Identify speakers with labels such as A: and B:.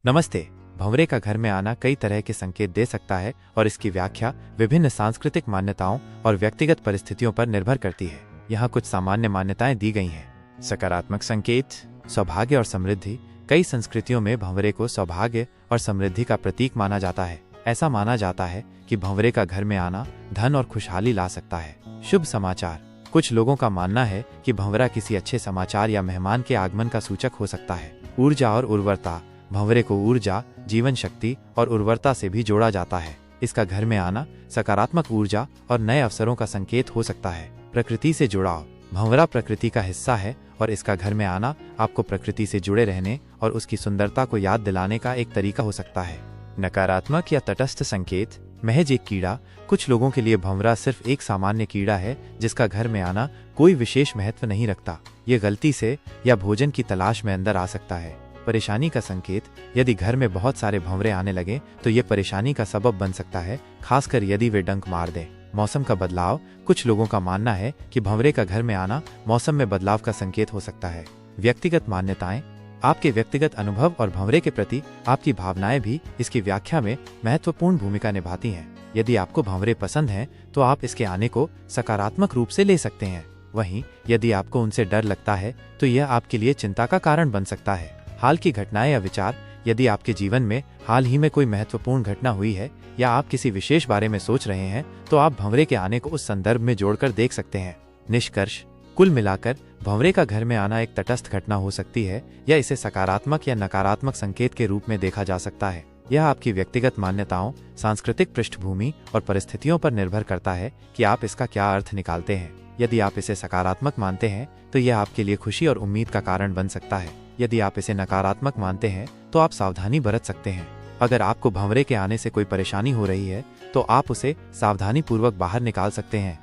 A: नमस्ते। भंवरे का घर में आना कई तरह के संकेत दे सकता है और इसकी व्याख्या विभिन्न सांस्कृतिक मान्यताओं और व्यक्तिगत परिस्थितियों पर निर्भर करती है। यहाँ कुछ सामान्य मान्यताएं दी गई हैं। सकारात्मक संकेत, सौभाग्य और समृद्धि। कई संस्कृतियों में भंवरे को सौभाग्य और समृद्धि का प्रतीक माना जाता है। ऐसा माना जाता है कि भंवरे का घर में आना धन और खुशहाली ला सकता है। शुभ समाचार। कुछ लोगों का मानना है कि भंवरा किसी अच्छे समाचार या मेहमान के आगमन का सूचक हो सकता है। ऊर्जा और उर्वरता। भंवरे को ऊर्जा, जीवन शक्ति और उर्वरता से भी जोड़ा जाता है। इसका घर में आना सकारात्मक ऊर्जा और नए अवसरों का संकेत हो सकता है। प्रकृति से जुड़ाव। भंवरा प्रकृति का हिस्सा है और इसका घर में आना आपको प्रकृति से जुड़े रहने और उसकी सुंदरता को याद दिलाने का एक तरीका हो सकता है। नकारात्मक या तटस्थ संकेत। महज एक कीड़ा। कुछ लोगों के लिए भंवरा सिर्फ एक सामान्य कीड़ा है जिसका घर में आना कोई विशेष महत्व नहीं रखता। ये गलती से या भोजन की तलाश में अंदर आ सकता है। परेशानी का संकेत। यदि घर में बहुत सारे भंवरे आने लगे तो ये परेशानी का सबब बन सकता है, खासकर यदि वे डंक मार दें। मौसम का बदलाव। कुछ लोगों का मानना है कि भंवरे का घर में आना मौसम में बदलाव का संकेत हो सकता है। व्यक्तिगत मान्यताएं। आपके व्यक्तिगत अनुभव और भंवरे के प्रति आपकी भावनाएं भी इसकी व्याख्या में महत्वपूर्ण भूमिका निभाती हैं। यदि आपको भंवरे पसंद हैं तो आप इसके आने को सकारात्मक रूप से ले सकते हैं। वहीं यदि आपको उनसे डर लगता है तो यह आपके लिए चिंता का कारण बन सकता है। हाल की घटनाएं या विचार। यदि आपके जीवन में हाल ही में कोई महत्वपूर्ण घटना हुई है या आप किसी विशेष बारे में सोच रहे हैं तो आप भंवरे के आने को उस संदर्भ में जोड़कर देख सकते हैं। निष्कर्ष। कुल मिलाकर भंवरे का घर में आना एक तटस्थ घटना हो सकती है या इसे सकारात्मक या नकारात्मक संकेत के रूप में देखा जा सकता है। यह आपकी व्यक्तिगत मान्यताओं, सांस्कृतिक पृष्ठभूमि और परिस्थितियों पर निर्भर करता है कि आप इसका क्या अर्थ निकालते हैं। यदि आप इसे सकारात्मक मानते हैं तो यह आपके लिए खुशी और उम्मीद का कारण बन सकता है। यदि आप इसे नकारात्मक मानते हैं तो आप सावधानी बरत सकते हैं। अगर आपको भंवरे के आने से कोई परेशानी हो रही है तो आप उसे सावधानी पूर्वक बाहर निकाल सकते हैं।